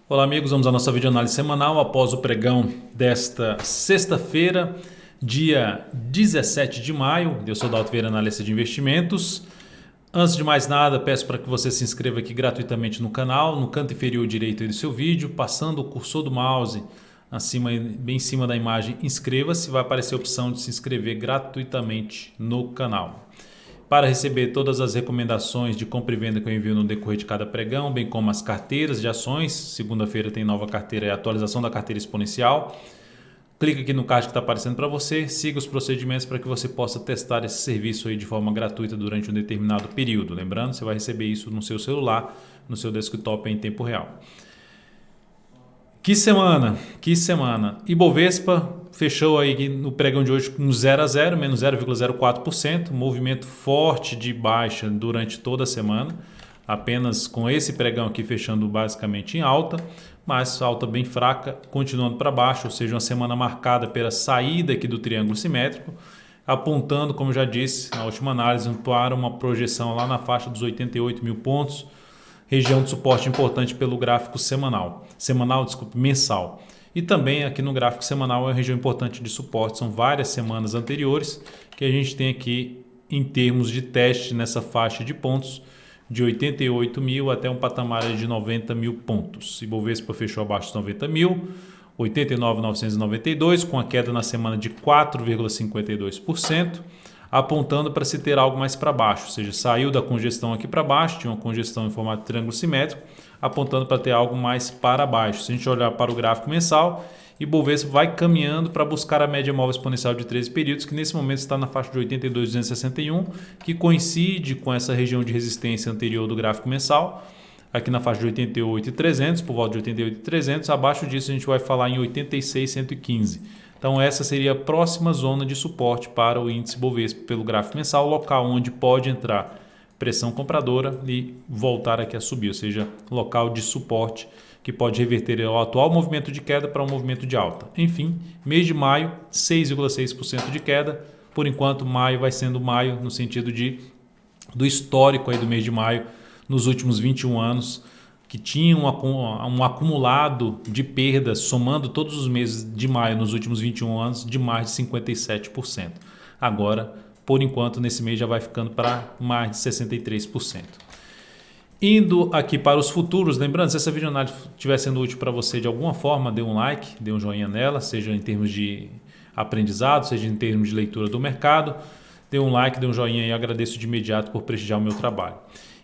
Olá amigos, vamos à nossa videoanálise semanal após o pregão desta sexta-feira, dia 17 de maio. Eu sou Dalto Vieira, analista de investimentos. Antes de mais nada, peço para que você se inscreva aqui gratuitamente no canal, no canto inferior direito aí do seu vídeo, passando o cursor do mouse acima, bem em cima da imagem, inscreva-se, vai aparecer a opção de se inscrever gratuitamente no canal. Para receber todas as recomendações de compra e venda que eu envio no decorrer de cada pregão, bem como as carteiras de ações. Segunda-feira tem nova carteira e atualização da carteira exponencial. Clique aqui no card que está aparecendo para você, siga os procedimentos para que você possa testar esse serviço aí de forma gratuita durante um determinado período. Lembrando, você vai receber isso no seu celular, no seu desktop em tempo real. Que semana, que semana. Ibovespa fechou aí no pregão de hoje no 0 a 0, menos 0,04%, movimento forte de baixa durante toda a semana, apenas com esse pregão aqui fechando basicamente em alta, mas alta bem fraca, continuando para baixo, ou seja, uma semana marcada pela saída aqui do triângulo simétrico, apontando, como já disse na última análise, para uma projeção lá na faixa dos 88 mil pontos, região de suporte importante pelo gráfico mensal. E também aqui no gráfico semanal é uma região importante de suporte. São várias semanas anteriores que a gente tem aqui em termos de teste nessa faixa de pontos de 88 mil até um patamar de 90 mil pontos. Ibovespa fechou abaixo dos 90 mil, 89.992, com a queda na semana de 4,52%. Apontando para se ter algo mais para baixo, ou seja, saiu da congestão aqui para baixo, tinha uma congestão em formato de triângulo simétrico, apontando para ter algo mais para baixo. Se a gente olhar para o gráfico mensal, Ibovespa vai caminhando para buscar a média móvel exponencial de 13 períodos, que nesse momento está na faixa de 82.261, que coincide com essa região de resistência anterior do gráfico mensal, aqui na faixa de 88.300, por volta de 88.300, abaixo disso a gente vai falar em 86.115. Então essa seria a próxima zona de suporte para o índice Bovespa pelo gráfico mensal, local onde pode entrar pressão compradora e voltar aqui a subir, ou seja, local de suporte que pode reverter o atual movimento de queda para um movimento de alta. Enfim, mês de maio, 6,6% de queda. Por enquanto, maio vai sendo maio no sentido do histórico aí do mês de maio nos últimos 21 anos, que tinha um acumulado de perdas, somando todos os meses de maio nos últimos 21 anos, de mais de 57%. Agora, por enquanto, nesse mês já vai ficando para mais de 63%. Indo aqui para os futuros, lembrando, se essa videoanálise estiver sendo útil para você de alguma forma, dê um like, dê um joinha nela, seja em termos de aprendizado, seja em termos de leitura do mercado, dê um like, dê um joinha e agradeço de imediato por prestigiar o meu trabalho.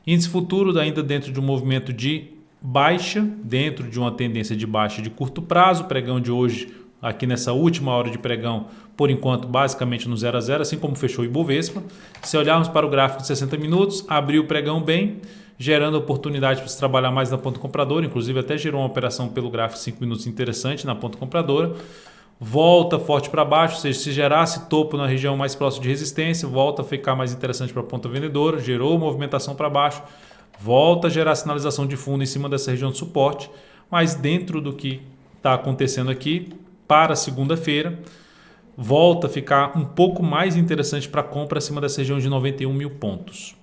Índice futuro ainda dentro de um movimento de baixa, dentro de uma tendência de baixa de curto prazo. O pregão de hoje, aqui nessa última hora de pregão, por enquanto basicamente no 0 a 0, assim como fechou o Ibovespa. Se olharmos para o gráfico de 60 minutos, abriu o pregão bem, gerando oportunidade para se trabalhar mais na ponta compradora, inclusive até gerou uma operação pelo gráfico de 5 minutos interessante na ponta compradora. Volta forte para baixo, ou seja, se gerasse topo na região mais próxima de resistência, volta a ficar mais interessante para a ponta vendedora, gerou movimentação para baixo, volta a gerar sinalização de fundo em cima dessa região de suporte, mas dentro do que está acontecendo aqui, para segunda-feira, volta a ficar um pouco mais interessante para compra acima dessa região de 91 mil pontos.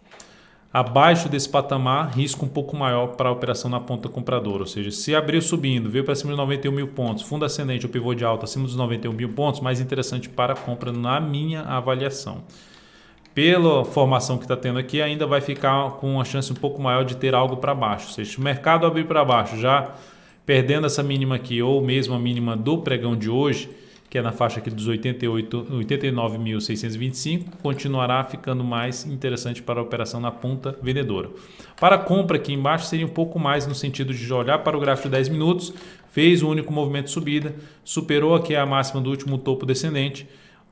Abaixo desse patamar, risco um pouco maior para a operação na ponta compradora, ou seja, se abriu subindo, veio para cima de 91 mil pontos, fundo ascendente ou pivô de alta acima dos 91 mil pontos, mais interessante para a compra na minha avaliação. Pela formação que está tendo aqui, ainda vai ficar com uma chance um pouco maior de ter algo para baixo, ou seja, se o mercado abrir para baixo, já perdendo essa mínima aqui, ou mesmo a mínima do pregão de hoje, que é na faixa aqui dos 89.625, continuará ficando mais interessante para a operação na ponta vendedora. Para a compra aqui embaixo seria um pouco mais no sentido de olhar para o gráfico de 10 minutos, fez o único movimento de subida, superou aqui a máxima do último topo descendente,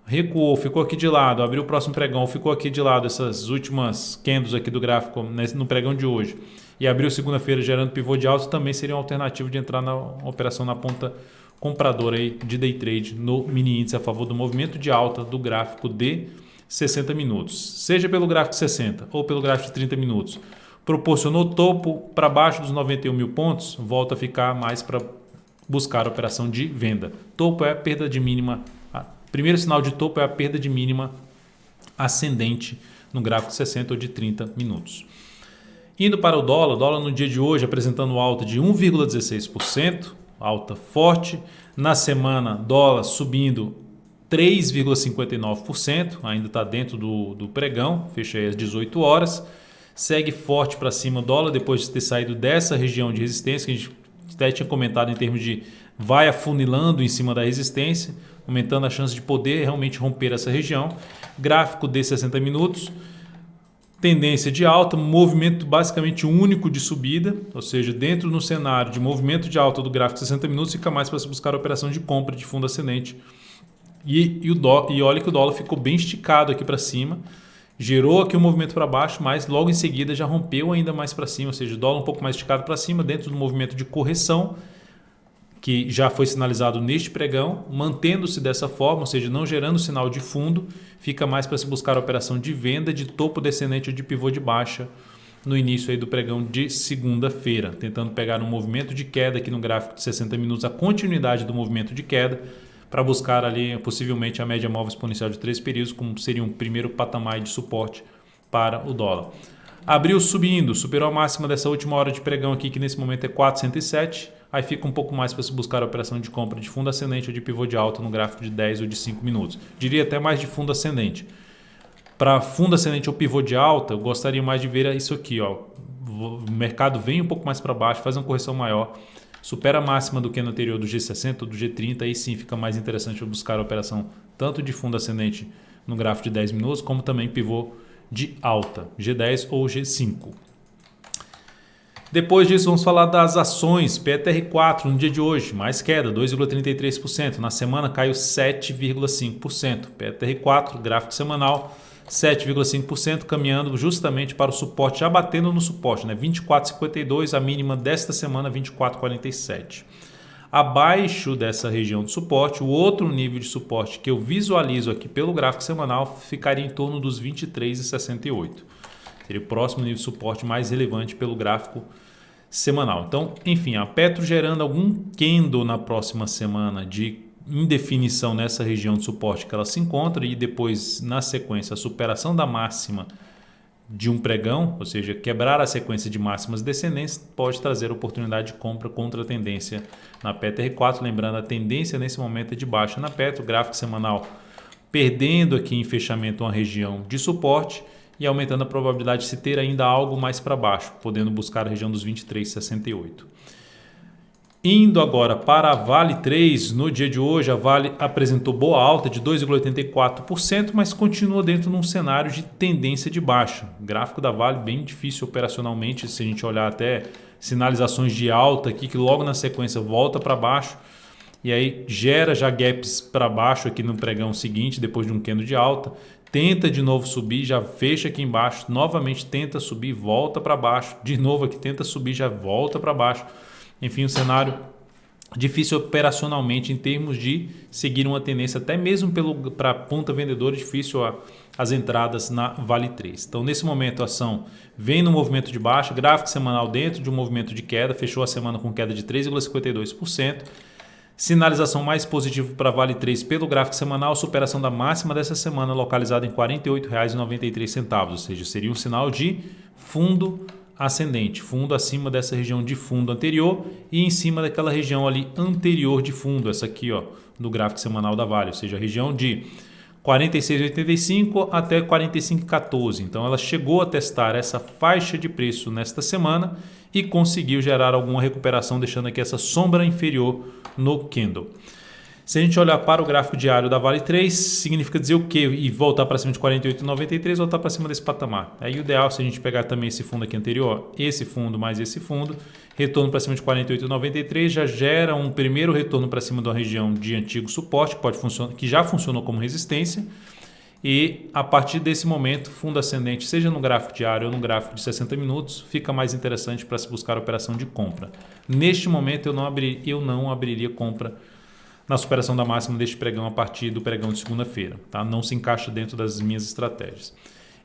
recuou, ficou aqui de lado, abriu o próximo pregão, ficou aqui de lado essas últimas candles aqui do gráfico no pregão de hoje e abriu segunda-feira gerando pivô de alta, também seria uma alternativa de entrar na operação na ponta compradora aí de day trade no mini índice a favor do movimento de alta do gráfico de 60 minutos. Seja pelo gráfico de 60 ou pelo gráfico de 30 minutos, proporcionou topo para baixo dos 91 mil pontos, volta a ficar mais para buscar a operação de venda. Topo é a perda de mínima, primeiro sinal de topo é a perda de mínima ascendente no gráfico de 60 ou de 30 minutos. Indo para o dólar no dia de hoje apresentando alta de 1,16%, alta forte. Na semana, dólar subindo 3,59%, ainda está dentro do pregão, fecha aí às 18 horas. Segue forte para cima o dólar depois de ter saído dessa região de resistência, que a gente até tinha comentado em termos de vai afunilando em cima da resistência, aumentando a chance de poder realmente romper essa região. Gráfico de 60 minutos, tendência de alta, movimento basicamente único de subida, ou seja, dentro do cenário de movimento de alta do gráfico de 60 minutos, fica mais para se buscar a operação de compra de fundo ascendente. E olha que o dólar ficou bem esticado aqui para cima, gerou aqui um movimento para baixo, mas logo em seguida já rompeu ainda mais para cima, ou seja, o dólar um pouco mais esticado para cima dentro do movimento de correção que já foi sinalizado neste pregão, mantendo-se dessa forma, ou seja, não gerando sinal de fundo, fica mais para se buscar a operação de venda de topo descendente ou de pivô de baixa no início aí do pregão de segunda-feira, tentando pegar um movimento de queda aqui no gráfico de 60 minutos, a continuidade do movimento de queda, para buscar ali possivelmente a média móvel exponencial de 3 períodos, como seria um primeiro patamar de suporte para o dólar. Abriu subindo, superou a máxima dessa última hora de pregão aqui, que nesse momento é 407, aí fica um pouco mais para se buscar a operação de compra de fundo ascendente ou de pivô de alta no gráfico de 10 ou de 5 minutos. Diria até mais de fundo ascendente. Para fundo ascendente ou pivô de alta, eu gostaria mais de ver isso aqui. Ó. O mercado vem um pouco mais para baixo, faz uma correção maior, supera a máxima do que no anterior do G60 ou do G30, aí sim fica mais interessante eu buscar a operação tanto de fundo ascendente no gráfico de 10 minutos, como também pivô de alta, G10 ou G5. Depois disso, vamos falar das ações. PTR4 no dia de hoje, mais queda, 2,33%. Na semana caiu 7,5%. PTR4, gráfico semanal, 7,5%, caminhando justamente para o suporte, já batendo no suporte, né? 24,52, a mínima desta semana, 24,47. Abaixo dessa região de suporte, o outro nível de suporte que eu visualizo aqui pelo gráfico semanal ficaria em torno dos 23,68. Seria o próximo nível de suporte mais relevante pelo gráfico semanal. Então, enfim, a Petro gerando algum candle na próxima semana de indefinição nessa região de suporte que ela se encontra e depois, na sequência, a superação da máxima de um pregão, ou seja, quebrar a sequência de máximas descendentes, pode trazer oportunidade de compra contra a tendência na PTR4. Lembrando, a tendência nesse momento é de baixa na Petro, gráfico semanal perdendo aqui em fechamento uma região de suporte e aumentando a probabilidade de se ter ainda algo mais para baixo, podendo buscar a região dos 23,68. Indo agora para a Vale 3, no dia de hoje a Vale apresentou boa alta de 2,84%, mas continua dentro de um cenário de tendência de baixa. O gráfico da Vale bem difícil operacionalmente, se a gente olhar até sinalizações de alta aqui, que logo na sequência volta para baixo, e aí gera já gaps para baixo aqui no pregão seguinte, depois de um candle de alta, tenta de novo subir, já fecha aqui embaixo, novamente tenta subir, volta para baixo, de novo aqui tenta subir, já volta para baixo. Enfim, um cenário difícil operacionalmente em termos de seguir uma tendência, até mesmo para a ponta vendedora, difícil as entradas na Vale 3. Então, nesse momento, a ação vem no movimento de baixa, gráfico semanal dentro de um movimento de queda, fechou a semana com queda de 3,52%. Sinalização mais positiva para a Vale 3 pelo gráfico semanal, superação da máxima dessa semana, localizada em R$ 48,93, ou seja, seria um sinal de fundo ascendente, fundo acima dessa região de fundo anterior e em cima daquela região ali anterior de fundo, essa aqui ó, do gráfico semanal da Vale, ou seja, a região de 46,85 até 45,14. Então ela chegou a testar essa faixa de preço nesta semana e conseguiu gerar alguma recuperação, deixando aqui essa sombra inferior no candle. Se a gente olhar para o gráfico diário da Vale 3, significa dizer o quê? E voltar para cima de 48,93, voltar para cima desse patamar. Aí o ideal, se a gente pegar também esse fundo aqui anterior, esse fundo mais esse fundo, retorno para cima de 48,93 já gera um primeiro retorno para cima de uma região de antigo suporte, que pode funcionar, que já funcionou como resistência. E a partir desse momento, fundo ascendente, seja no gráfico diário ou no gráfico de 60 minutos, fica mais interessante para se buscar a operação de compra. Neste momento, eu não abriria compra na superação da máxima deste pregão a partir do pregão de segunda-feira. Tá? Não se encaixa dentro das minhas estratégias.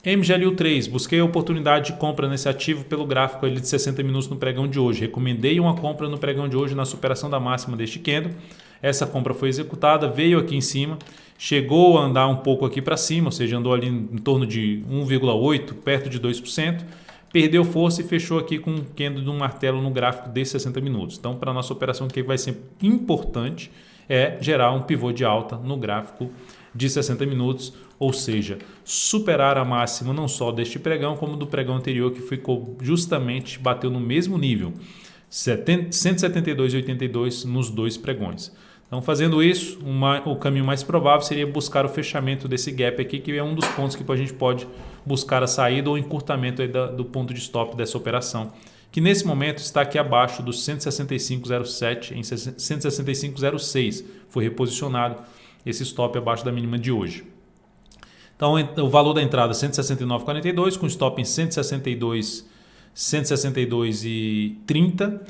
MGLU 3, busquei a oportunidade de compra nesse ativo pelo gráfico de 60 minutos no pregão de hoje. Recomendei uma compra no pregão de hoje na superação da máxima deste candle. Essa compra foi executada, veio aqui em cima, chegou a andar um pouco aqui para cima, ou seja, andou ali em torno de 1,8%, perto de 2%. perdeu força e fechou aqui com um candle de um martelo no gráfico de 60 minutos. Então, para a nossa operação, o que vai ser importante é gerar um pivô de alta no gráfico de 60 minutos, ou seja, superar a máxima não só deste pregão, como do pregão anterior, que ficou justamente, bateu no mesmo nível, 172,82 nos dois pregões. Então, fazendo isso, o caminho mais provável seria buscar o fechamento desse gap aqui, que é um dos pontos que a gente pode buscar a saída ou encurtamento aí do ponto de stop dessa operação, que nesse momento está aqui abaixo dos 165,07 em 165,06. Foi reposicionado esse stop abaixo da mínima de hoje. Então, o valor da entrada 169,42 com stop em 162,30,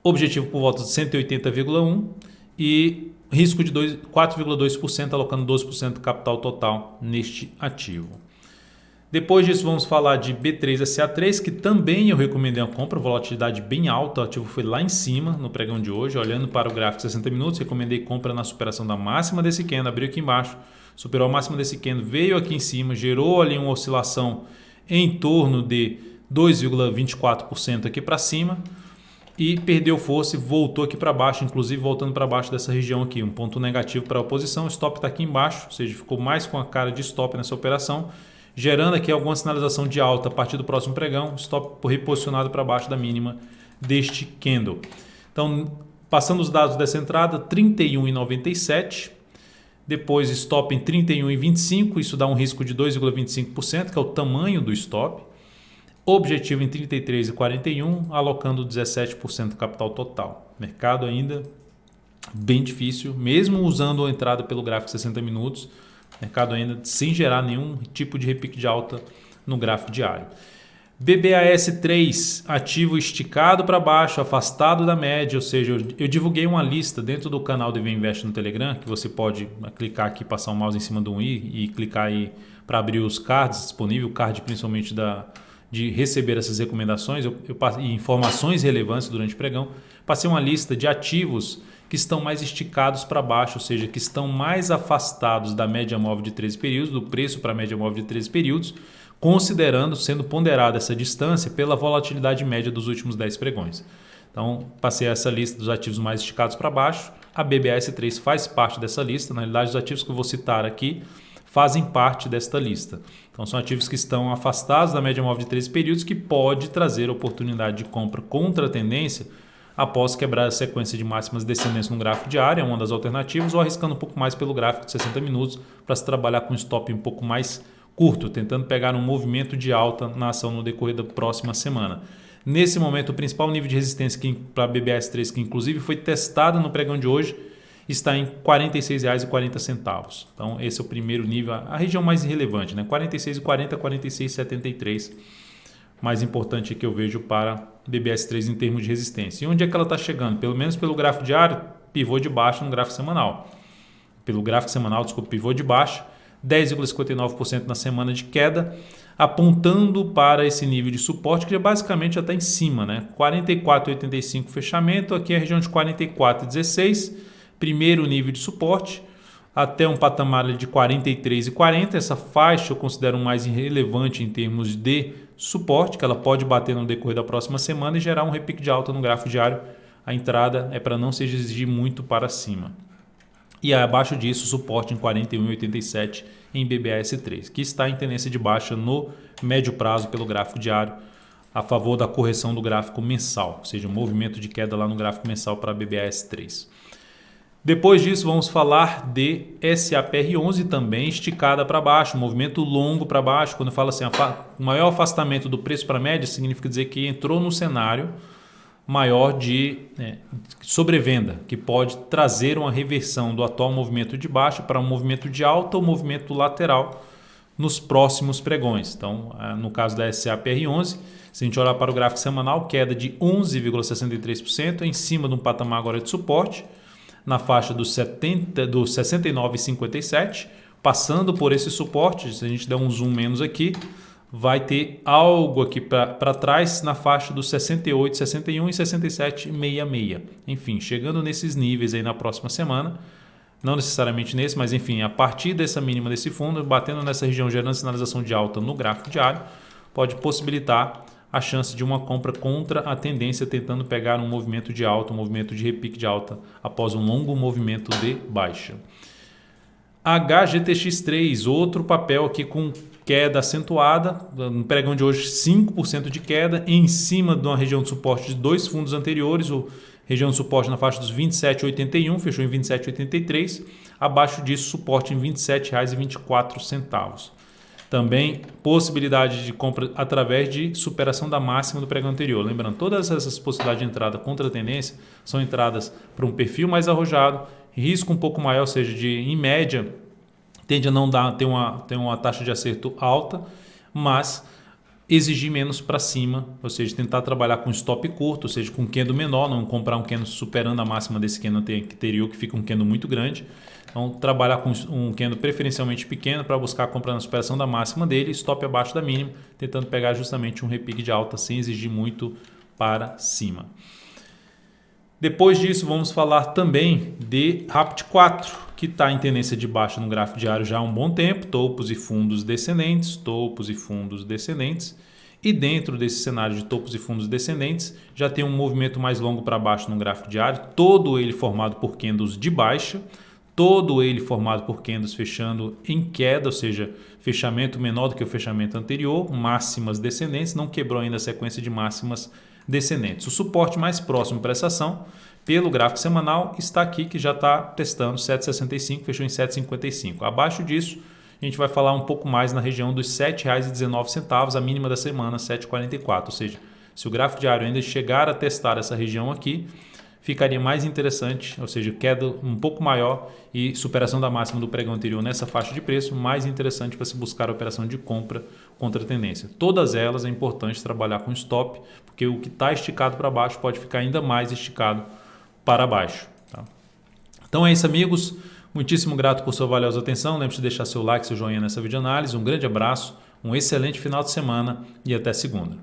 objetivo por volta de 180,1 e risco de 4,2%, alocando 12% do capital total neste ativo. Depois disso, vamos falar de B3SA3, que também eu recomendei a compra, volatilidade bem alta, o ativo foi lá em cima no pregão de hoje, olhando para o gráfico de 60 minutos, recomendei compra na superação da máxima desse candle, abriu aqui embaixo, superou a máxima desse candle, veio aqui em cima, gerou ali uma oscilação em torno de 2,24% aqui para cima e perdeu força e voltou aqui para baixo, inclusive voltando para baixo dessa região aqui, um ponto negativo para a oposição, o stop está aqui embaixo, ou seja, ficou mais com a cara de stop nessa operação, gerando aqui alguma sinalização de alta a partir do próximo pregão, stop reposicionado para baixo da mínima deste candle. Então, passando os dados dessa entrada, 31,97, depois stop em 31,25, isso dá um risco de 2,25%, que é o tamanho do stop. Objetivo em 33,41, alocando 17% do capital total. Mercado ainda bem difícil, mesmo usando a entrada pelo gráfico 60 minutos, mercado ainda sem gerar nenhum tipo de repique de alta no gráfico diário. BBAS3, ativo esticado para baixo, afastado da média, ou seja, eu divulguei uma lista dentro do canal do Invest no Telegram, que você pode clicar aqui, passar o mouse em cima do i e clicar aí para abrir os cards disponíveis, o card principalmente de receber essas recomendações e informações relevantes durante o pregão. Passei uma lista de ativos que estão mais esticados para baixo, ou seja, que estão mais afastados da média móvel de 13 períodos, do preço para a média móvel de 13 períodos, considerando, sendo ponderada essa distância pela volatilidade média dos últimos 10 pregões. Então, passei essa lista dos ativos mais esticados para baixo. A BBAS3 faz parte dessa lista. Na realidade, os ativos que eu vou citar aqui fazem parte desta lista. Então, são ativos que estão afastados da média móvel de 13 períodos, que pode trazer oportunidade de compra contra a tendência após quebrar a sequência de máximas descendentes no gráfico diário, é uma das alternativas, ou arriscando um pouco mais pelo gráfico de 60 minutos para se trabalhar com um stop um pouco mais curto, tentando pegar um movimento de alta na ação no decorrer da próxima semana. Nesse momento, o principal nível de resistência para a BBAS3, que inclusive foi testada no pregão de hoje, está em R$ 46,40. Então, esse é o primeiro nível, a região mais relevante, né? 46,40 a 46,73. Mais importante que eu vejo para BBAS3 em termos de resistência. E onde é que ela está chegando? Pelo menos pelo gráfico diário, pivô de baixo no gráfico semanal. Pelo gráfico semanal, desculpa, pivô de baixo, 10,59% na semana de queda, apontando para esse nível de suporte que basicamente já está em cima, né? 44,85 fechamento, aqui é a região de 44,16, primeiro nível de suporte, até um patamar de 43,40. Essa faixa eu considero mais irrelevante em termos de suporte, que ela pode bater no decorrer da próxima semana e gerar um repique de alta no gráfico diário. A entrada é para não se exigir muito para cima. E abaixo disso, suporte em 41,87 em BBAS3, que está em tendência de baixa no médio prazo pelo gráfico diário, a favor da correção do gráfico mensal, ou seja, um movimento de queda lá no gráfico mensal para BBAS3. Depois disso, vamos falar de SAPR11, também esticada para baixo, movimento longo para baixo. Quando eu falo assim, o maior afastamento do preço para a média, significa dizer que entrou no cenário maior de sobrevenda, que pode trazer uma reversão do atual movimento de baixa para um movimento de alta ou movimento lateral nos próximos pregões. Então, no caso da SAPR11, se a gente olhar para o gráfico semanal, queda de 11,63% em cima de um patamar agora de suporte, na faixa dos 69,57, passando por esse suporte. Se a gente der um zoom menos aqui, vai ter algo aqui para trás na faixa dos 68,61 e 67,66. Enfim, chegando nesses níveis aí na próxima semana, não necessariamente nesse, mas enfim, a partir dessa mínima desse fundo, batendo nessa região, gerando sinalização de alta no gráfico diário, pode possibilitar a chance de uma compra contra a tendência, tentando pegar um movimento de alta, um movimento de repique de alta após um longo movimento de baixa. HGTX3, outro papel aqui com queda acentuada, no pregão de hoje 5% de queda, em cima de uma região de suporte de dois fundos anteriores, região de suporte na faixa dos R$ 27,81, fechou em R$ 27,83, abaixo disso suporte em R$ 27,24. Também possibilidade de compra através de superação da máxima do pregão anterior. Lembrando, todas essas possibilidades de entrada contra a tendência são entradas para um perfil mais arrojado, risco um pouco maior, ou seja, em média, tende a não ter uma taxa de acerto alta, mas exigir menos para cima, ou seja, tentar trabalhar com stop curto, ou seja, com candle menor, não comprar um candle superando a máxima desse candle anterior, que fica um candle muito grande. Então, trabalhar com um candle preferencialmente pequeno para buscar a compra na superação da máxima dele, stop abaixo da mínima, tentando pegar justamente um repique de alta sem exigir muito para cima. Depois disso, vamos falar também de RAPT4, que está em tendência de baixa no gráfico diário já há um bom tempo, topos e fundos descendentes, topos e fundos descendentes. E dentro desse cenário de topos e fundos descendentes, já tem um movimento mais longo para baixo no gráfico diário, todo ele formado por candles de baixa, todo ele formado por candles fechando em queda, ou seja, fechamento menor do que o fechamento anterior, máximas descendentes, não quebrou ainda a sequência de máximas descendentes. O suporte mais próximo para essa ação, pelo gráfico semanal, está aqui, que já está testando 7,65, fechou em 7,55. Abaixo disso, a gente vai falar um pouco mais na região dos R$ 7,19, a mínima da semana, 7,44. Ou seja, se o gráfico diário ainda chegar a testar essa região aqui, ficaria mais interessante, ou seja, queda um pouco maior e superação da máxima do pregão anterior nessa faixa de preço, mais interessante para se buscar a operação de compra contra a tendência. Todas elas é importante trabalhar com stop, porque o que está esticado para baixo pode ficar ainda mais esticado para baixo. Tá? Então é isso, amigos. Muitíssimo grato por sua valiosa atenção. Lembre-se de deixar seu like, seu joinha nessa videoanálise. Um grande abraço, um excelente final de semana e até segunda.